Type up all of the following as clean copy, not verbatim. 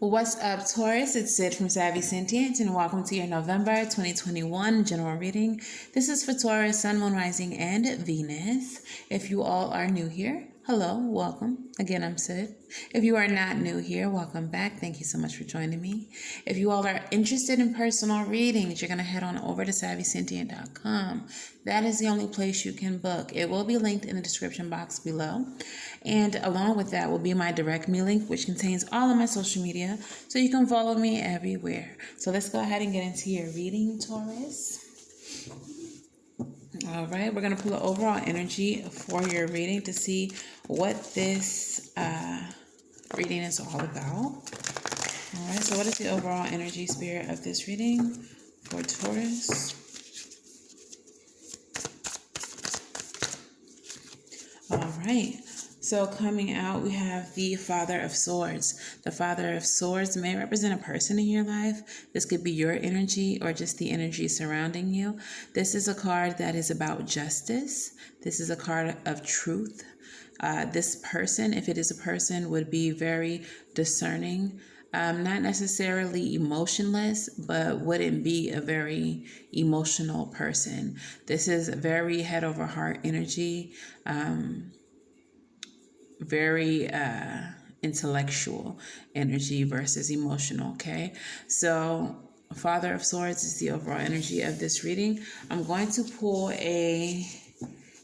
What's up, Taurus? It's Sid from Savy, Sentient, and welcome to your November 2021 general reading. This is for Taurus, Sun, Moon, Rising, and Venus. If you all are new here, hello, welcome. Again, I'm Sid. If you are not new here, welcome back. Thank you so much for joining me. If you all are interested in personal readings, you're going to head on over to SavySentient.com. That is the only place you can book. It will be linked in the description box below. And along with that will be my direct me link, which contains all of my social media, so you can follow me everywhere. So let's go ahead and get into your reading, Taurus. All right, we're going to pull the overall energy for your reading to see what this reading is all about. All right, so what is the overall energy spirit of this reading for Taurus? All right. So coming out, we have the Father of Swords. The Father of Swords may represent a person in your life. This could be your energy or just the energy surrounding you. This is a card that is about justice. This is a card of truth. This person, if it is a person, would be very discerning. Not necessarily emotionless, but wouldn't be a very emotional person. This is very head over heart energy. Very intellectual energy versus emotional, okay? So Father of Swords is the overall energy of this reading. I'm going to pull a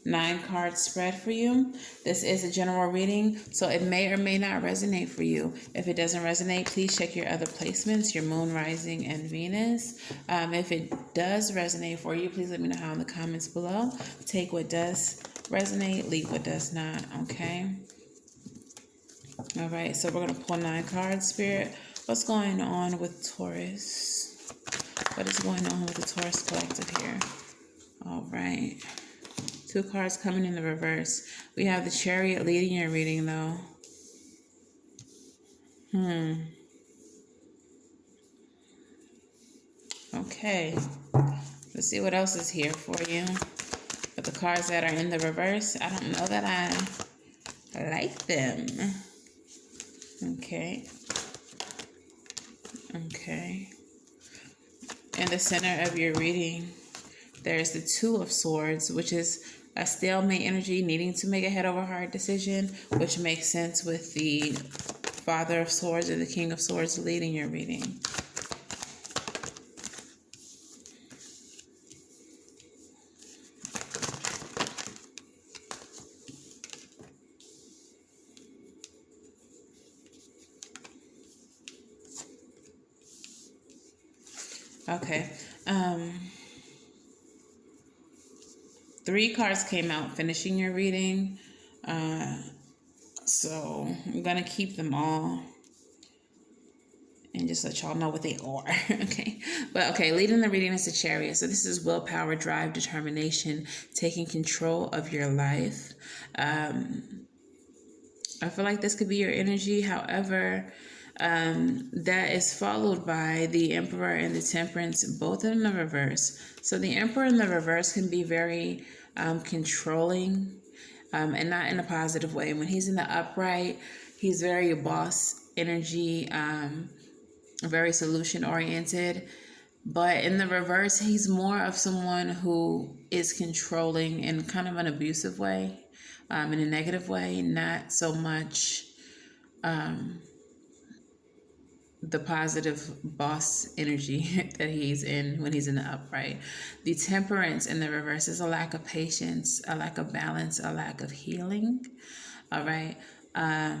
9-card spread for you. This is a general reading, so it may or may not resonate for you. If it doesn't resonate, please check your other placements, your Moon, Rising, and Venus. If it does resonate for you, please let me know how in the comments below. Take what does resonate, leave what does not, okay? All right, so we're going to pull 9 cards, Spirit. What's going on with Taurus? What is going on with the Taurus collective here? All right. 2 cards coming in the reverse. We have the Chariot leading your reading, though. Okay. Let's see what else is here for you. But the cards that are in the reverse, I don't know that I like them. Okay. In the center of your reading, there's the Two of Swords, which is a stalemate energy, needing to make a head over heart decision, which makes sense with the Father of Swords or the King of Swords leading your reading. Okay. 3 cards came out finishing your reading. So I'm going to keep them all and just let y'all know what they are. Okay. But okay, leading the reading is the Chariot. So this is willpower, drive, determination, taking control of your life. I feel like this could be your energy. However, that is followed by the Emperor and the Temperance, both in the reverse. So the Emperor in the reverse can be very controlling and not in a positive way. When he's in the upright, he's very boss energy, very solution oriented. But in the reverse, he's more of someone who is controlling in kind of an abusive way, in a negative way, not so much the positive boss energy that he's in when he's in the upright. The Temperance in the reverse is a lack of patience, a lack of balance, a lack of healing. All right. I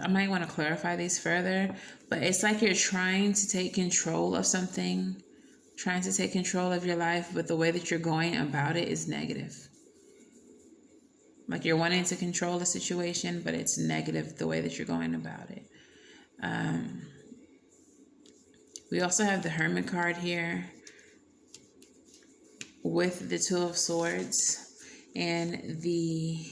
might want to clarify these further, but it's like you're trying to take control of something, trying to take control of your life, but the way that you're going about it is negative. Like you're wanting to control the situation, but it's negative the way that you're going about it. We also have the Hermit card here with the Two of Swords and the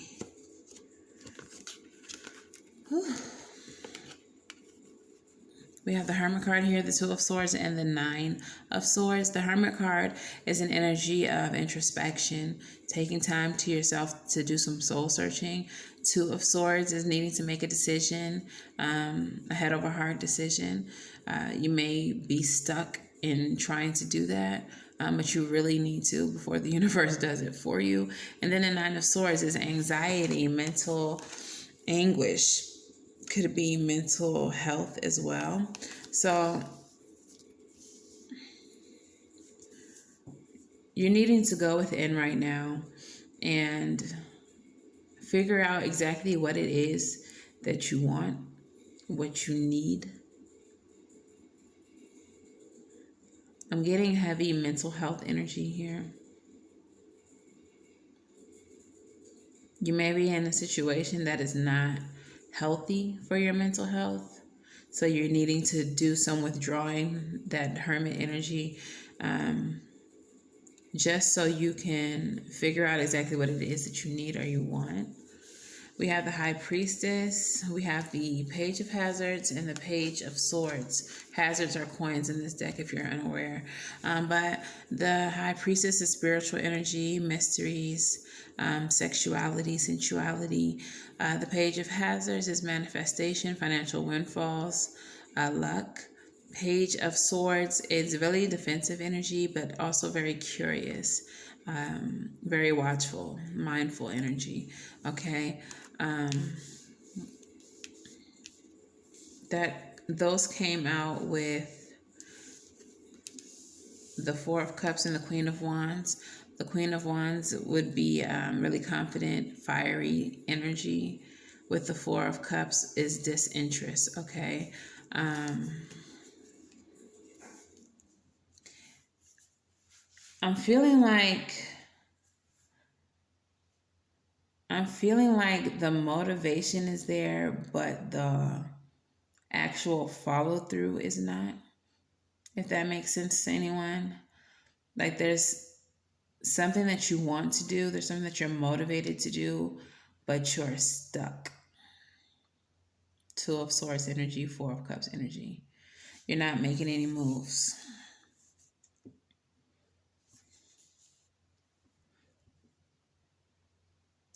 We have the Hermit card here, the Two of Swords, and the Nine of Swords. The Hermit card is an energy of introspection, taking time to yourself to do some soul searching. Two of Swords is needing to make a decision, a head over heart decision. You may be stuck in trying to do that, but you really need to before the universe does it for you. And then the Nine of Swords is anxiety, mental anguish. Could be mental health as well. So you're needing to go within right now and figure out exactly what it is that you want, what you need. I'm getting heavy mental health energy here. You may be in a situation that is not healthy for your mental health. So you're needing to do some withdrawing, that hermit energy, just so you can figure out exactly what it is that you need or you want. We have the High Priestess, we have the Page of Hazards, and the Page of Swords. Hazards are coins in this deck if you're unaware. But the High Priestess is spiritual energy, mysteries, sexuality, sensuality. The Page of Hazards is manifestation, financial windfalls, luck. Page of Swords is really defensive energy, but also very curious, very watchful, mindful energy. Okay. That those came out with the Four of Cups and the Queen of Wands. The Queen of Wands would be really confident, fiery energy. With the Four of Cups is disinterest. Okay. I'm feeling like the motivation is there, but the actual follow through is not. If that makes sense to anyone. Like there's something that you want to do, there's something that you're motivated to do, but you're stuck. Two of Swords energy, Four of Cups energy. You're not making any moves.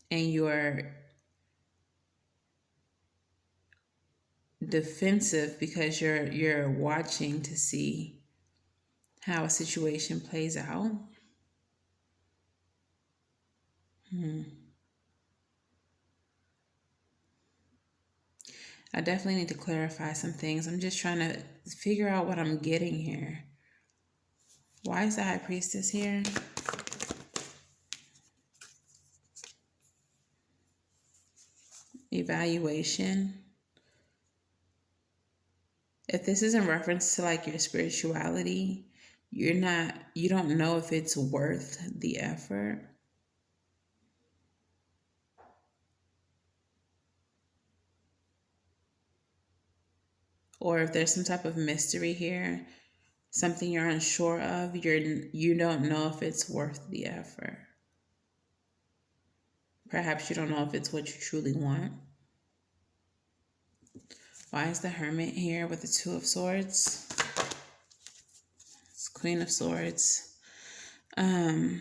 And you're defensive because you're watching to see how a situation plays out. I definitely need to clarify some things. I'm just trying to figure out what I'm getting here. Why is the High Priestess here? Evaluation. If this is in reference to like your spirituality, you don't know if it's worth the effort. Or if there's some type of mystery here, something you're unsure of, you don't know if it's worth the effort. Perhaps you don't know if it's what you truly want. Why is the Hermit here with the Two of Swords? It's Queen of Swords. The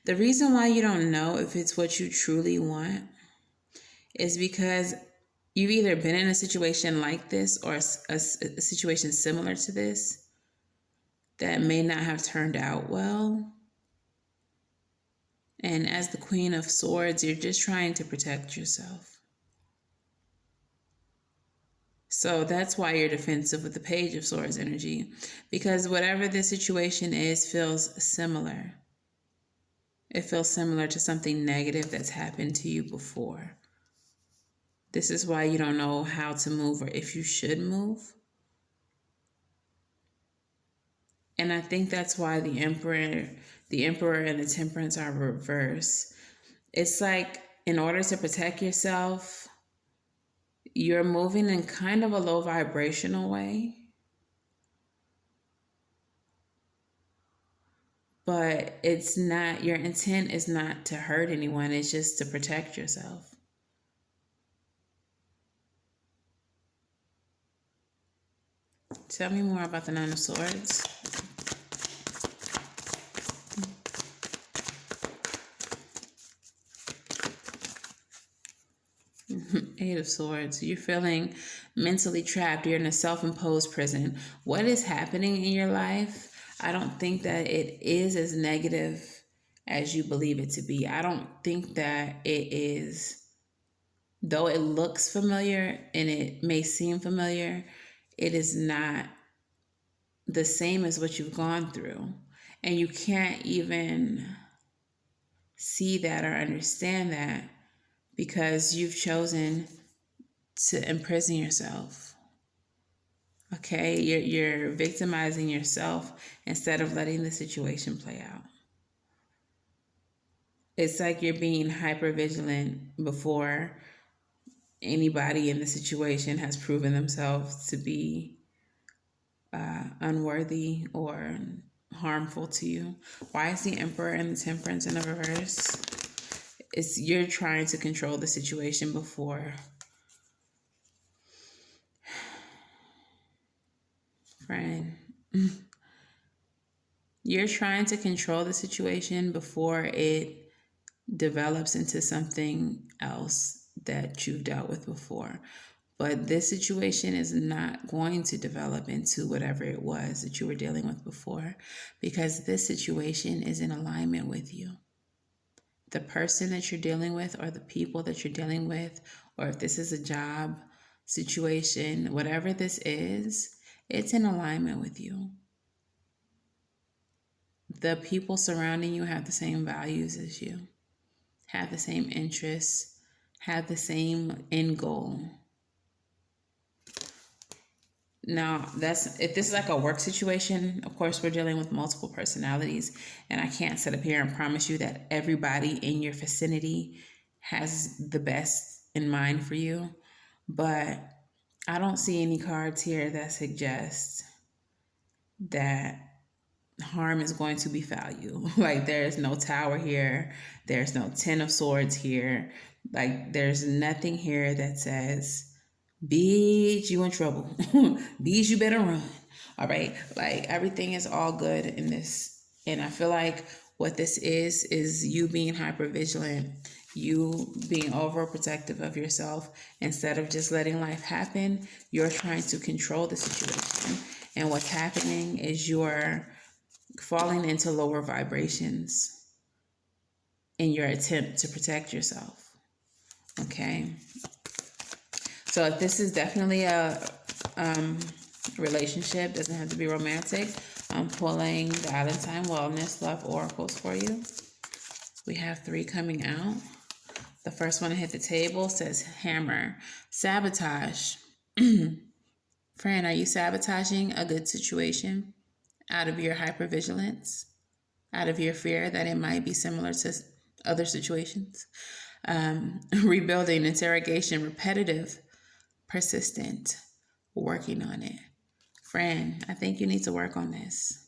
reason why you don't know if it's what you truly want is because you've either been in a situation like this or a situation similar to this that may not have turned out well. And as the Queen of Swords, you're just trying to protect yourself. So that's why you're defensive with the Page of Swords energy, because whatever the situation is feels similar. It feels similar to something negative that's happened to you before. This is why you don't know how to move or if you should move. And I think that's why the Emperor and the Temperance are reversed. It's like in order to protect yourself, you're moving in kind of a low vibrational way. But it's not, your intent is not to hurt anyone, it's just to protect yourself. Tell me more about the Nine of Swords. Eight of Swords. You're feeling mentally trapped. You're in a self-imposed prison. What is happening in your life? I don't think that it is as negative as you believe it to be. I don't think that it is, though it looks familiar and it may seem familiar, it is not the same as what you've gone through. And you can't even see that or understand that because you've chosen to imprison yourself. Okay, you're victimizing yourself instead of letting the situation play out. It's like you're being hyper vigilant before anybody in the situation has proven themselves to be unworthy or harmful to you. Why is the Emperor and the Temperance in the reverse? It's you're trying to control the situation before. Friend, you're trying to control the situation before it develops into something else that you've dealt with before. But this situation is not going to develop into whatever it was that you were dealing with before, because this situation is in alignment with you. The person that you're dealing with, or the people that you're dealing with, or if this is a job situation, whatever this is, it's in alignment with you. The people surrounding you have the same values as you, have the same interests, have the same end goal. Now, if this is like a work situation, of course, we're dealing with multiple personalities, and I can't sit up here and promise you that everybody in your vicinity has the best in mind for you, but I don't see any cards here that suggest that harm is going to befall you. Like, there's no Tower here, there's no Ten of Swords here, like there's nothing here that says, bitch, you in trouble. Bitch, you better run. All right. Like, everything is all good in this. And I feel like what this is you being hyper vigilant, you being overprotective of yourself. Instead of just letting life happen, you're trying to control the situation. And what's happening is you're falling into lower vibrations in your attempt to protect yourself. Okay. So if this is definitely a relationship, doesn't have to be romantic, I'm pulling the Valentine Wellness Love Oracles for you. We have 3 coming out. The first one to hit the table says Hammer. Sabotage. Friend, are you sabotaging a good situation out of your hypervigilance, out of your fear that it might be similar to other situations? Rebuilding, interrogation, repetitive, persistent, working on it. Friend, I think you need to work on this.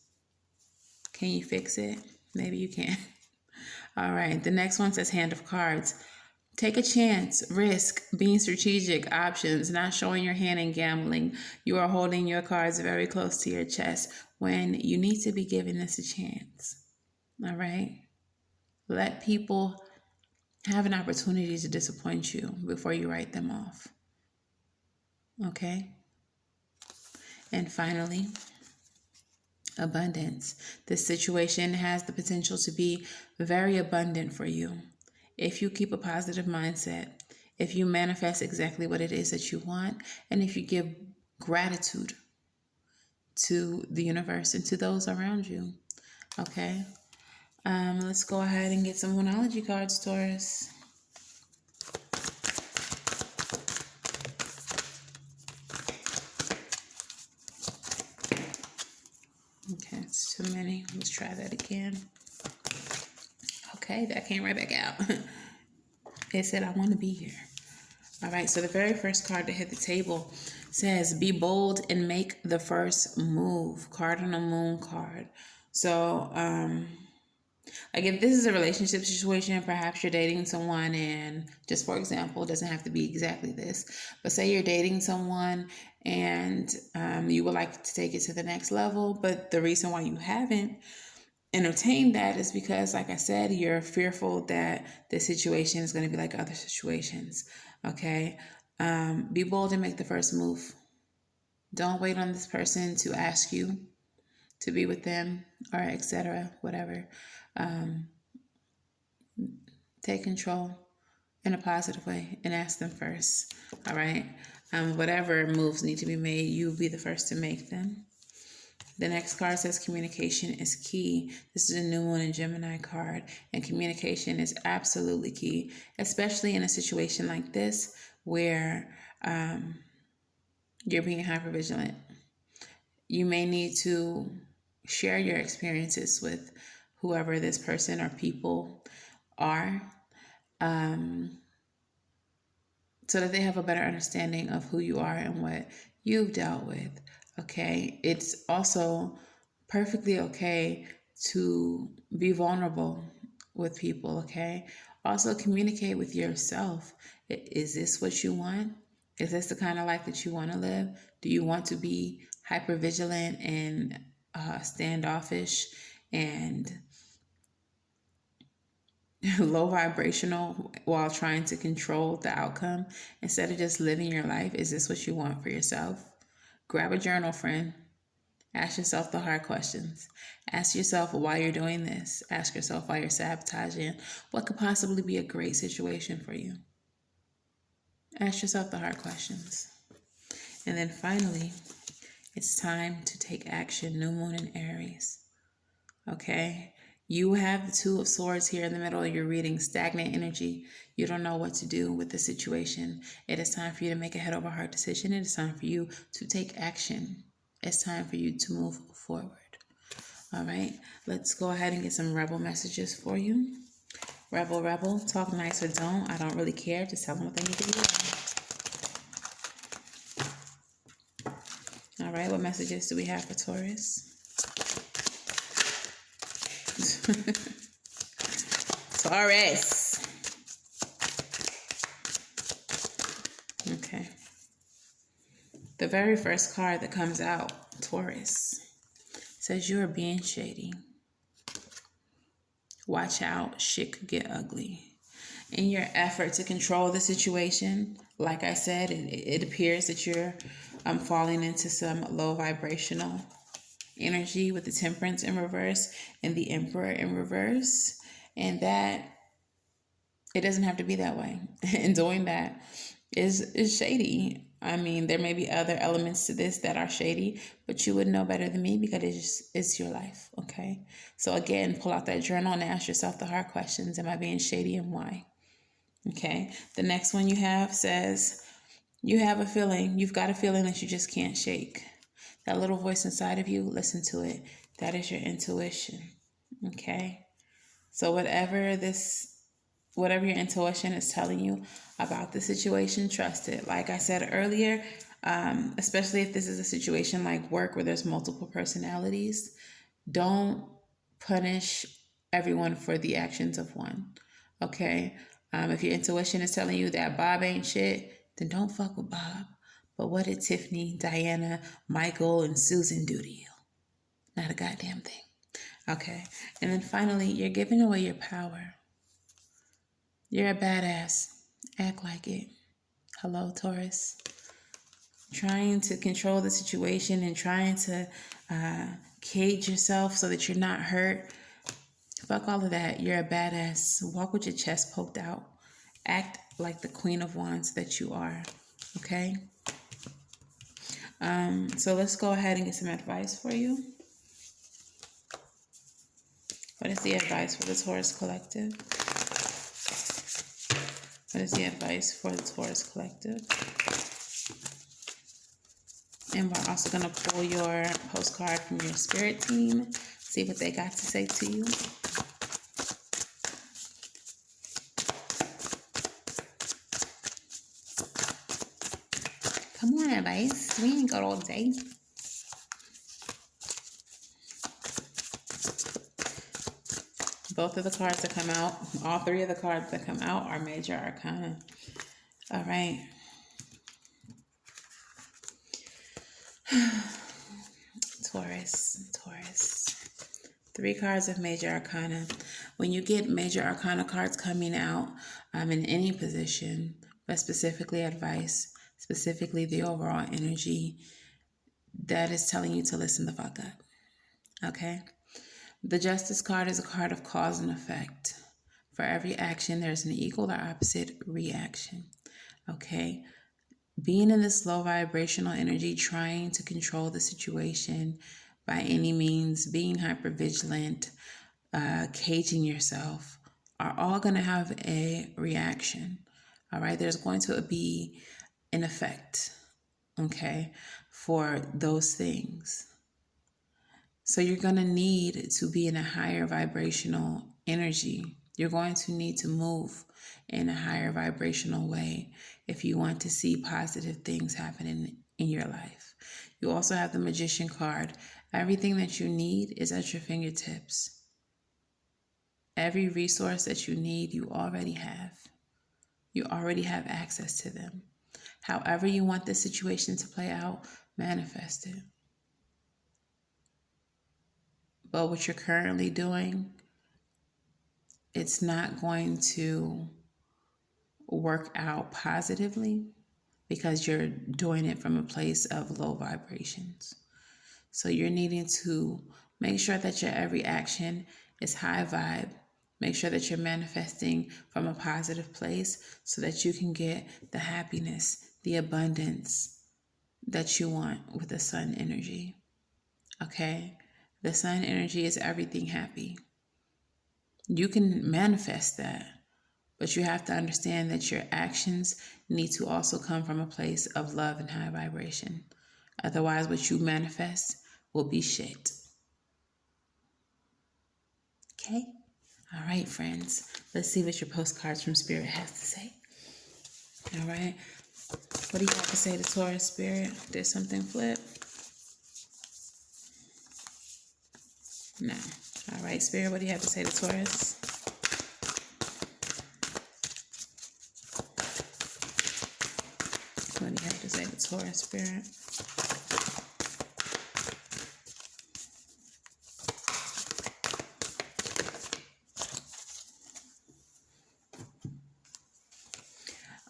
Can you fix it? Maybe you can. All right. The next one says Hand of Cards. Take a chance, risk, being strategic, options, not showing your hand and gambling. You are holding your cards very close to your chest when you need to be giving this a chance. All right. Let people have an opportunity to disappoint you before you write them off. Okay. And finally, abundance. This situation has the potential to be very abundant for you if you keep a positive mindset, if you manifest exactly what it is that you want, and if you give gratitude to the universe and to those around you. Okay. Let's go ahead and get some Moonology cards, Taurus. Okay, it's too many. Let's try that again. Okay, that came right back out. It said, I want to be here. All right, so the very first card to hit the table says, be bold and make the first move. Card on the Moon card. So, like, if this is a relationship situation, perhaps you're dating someone, and just for example, it doesn't have to be exactly this, but say you're dating someone and you would like to take it to the next level. But the reason why you haven't entertained that is because, like I said, you're fearful that the situation is going to be like other situations. Okay. Be bold and make the first move. Don't wait on this person to ask you to be with them or etc. Whatever. Take control in a positive way and ask them first. All right. Whatever moves need to be made, you'll be the first to make them. The next card says communication is key. This is a new moon in Gemini card, and communication is absolutely key, especially in a situation like this where you're being hypervigilant. You may need to share your experiences with whoever this person or people are, so that they have a better understanding of who you are and what you've dealt with. Okay. It's also perfectly okay to be vulnerable with people. Okay. Also communicate with yourself. Is this what you want? Is this the kind of life that you want to live? Do you want to be hypervigilant and standoffish and low vibrational while trying to control the outcome instead of just living your life? Is this what you want for yourself? Grab a journal, friend. Ask yourself the hard questions. Ask yourself why you're doing this. Ask yourself why you're sabotaging what could possibly be a great situation for you. Ask yourself the hard questions. And then finally, it's time to take action. New moon in Aries. Okay? You have the Two of Swords here in the middle of your reading, stagnant energy. You don't know what to do with the situation. It is time for you to make a head over heart decision. It is time for you to take action. It's time for you to move forward. All right, let's go ahead and get some rebel messages for you. Rebel, talk nice or don't. I don't really care. Just tell them what they need to hear. All right, what messages do we have for Taurus? Taurus. Okay. The very first card that comes out, Taurus, says you are being shady. Watch out, shit could get ugly. In your effort to control the situation, like I said, it appears that you're falling into some low vibrational energy with the Temperance in reverse and the Emperor in reverse, and that it doesn't have to be that way. And doing that is shady. I mean, there may be other elements to this that are shady, but you would know better than me because it's your life, okay? So again, pull out that journal and ask yourself the hard questions. Am I being shady and why? Okay. The next one you have says, you have a feeling, you've got a feeling that you just can't shake. That little voice inside of you, listen to it. That is your intuition, okay? So whatever your intuition is telling you about the situation, trust it. Like I said earlier, especially if this is a situation like work where there's multiple personalities, don't punish everyone for the actions of one, okay? If your intuition is telling you that Bob ain't shit, then don't fuck with Bob. But what did Tiffany, Diana, Michael, and Susan do to you? Not a goddamn thing. Okay. And then finally, you're giving away your power. You're a badass. Act like it. Hello, Taurus. Trying to control the situation and trying to cage yourself so that you're not hurt. Fuck all of that. You're a badass. Walk with your chest poked out. Act like the Queen of Wands that you are. Okay? So let's go ahead and get some advice for you. What is the advice for the Taurus Collective? What is the advice for the Taurus Collective? And we're also going to pull your postcard from your spirit team, see what they got to say to you. Come on, advice. We ain't got all day. Both of the cards that come out, all three of the cards that come out are major arcana. All right. Taurus. 3 cards of Major Arcana. When you get Major Arcana cards coming out in any position, but specifically advice, specifically the overall energy, that is telling you to listen the fuck up. Okay? The Justice card is a card of cause and effect. For every action, there's an equal or opposite reaction. Okay? Being in this low vibrational energy, trying to control the situation by any means, being hypervigilant, caging yourself, are all going to have a reaction. All right? There's going to be an effect, okay, for those things. So you're going to need to be in a higher vibrational energy. You're going to need to move in a higher vibrational way if you want to see positive things happening in your life. You also have the Magician card. Everything that you need is at your fingertips. Every resource that you need, you already have. You already have access to them. However you want the situation to play out, manifest it. But what you're currently doing, it's not going to work out positively because you're doing it from a place of low vibrations. So you're needing to make sure that your every action is high vibe. Make sure that you're manifesting from a positive place so that you can get the happiness, the abundance that you want with the sun energy. Okay? The sun energy is everything happy. You can manifest that, but you have to understand that your actions need to also come from a place of love and high vibration. Otherwise, what you manifest will be shit. Okay? All right, friends. Let's see what your postcards from Spirit has to say. All right? What do you have to say to Taurus, Spirit? Did something flip? No. All right, Spirit, what do you have to say to Taurus? What do you have to say to Taurus, Spirit?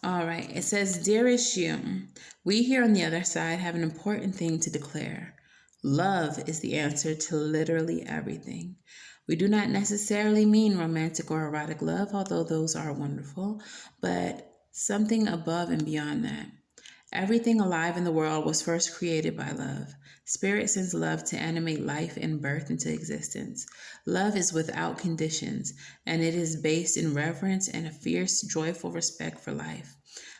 All right, it says, Dearest you, we here on the other side have an important thing to declare. Love is the answer to literally everything. We do not necessarily mean romantic or erotic love, although those are wonderful, but something above and beyond that. Everything alive in the world was first created by love. Spirit sends love to animate life and birth into existence. Love is without conditions, and it is based in reverence and a fierce, joyful respect for life.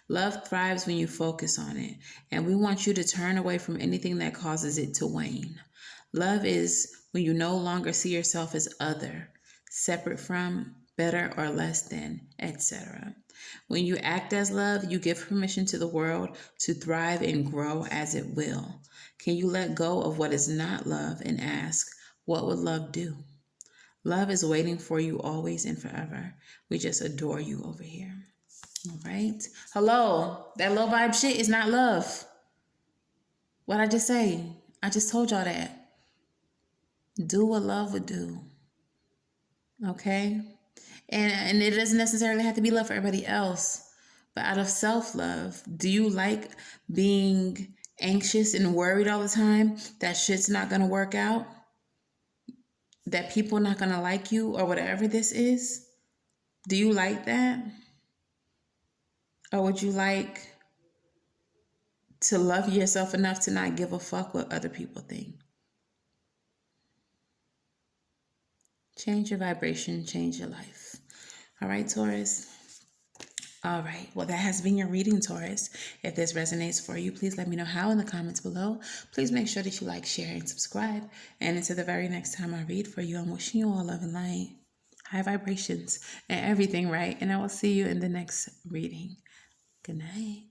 Love thrives when you focus on it, and we want you to turn away from anything that causes it to wane. Love is when you no longer see yourself as other, separate from, better or less than, etc. When you act as love, you give permission to the world to thrive and grow as it will. Can you let go of what is not love and ask, what would love do? Love is waiting for you always and forever. We just adore you over here. All right. Hello. That low vibe shit is not love. What'd I just say? I just told y'all that. Do what love would do. Okay? And it doesn't necessarily have to be love for everybody else. But out of self-love, do you like being anxious and worried all the time that shit's not going to work out? That people are not going to like you or whatever this is? Do you like that? Or would you like to love yourself enough to not give a fuck what other people think? Change your vibration, change your life. All right, Taurus? All right. Well, that has been your reading, Taurus. If this resonates for you, please let me know how in the comments below. Please make sure that you like, share, and subscribe. And until the very next time I read for you, I'm wishing you all love and light, high vibrations, and everything right. And I will see you in the next reading. Good night.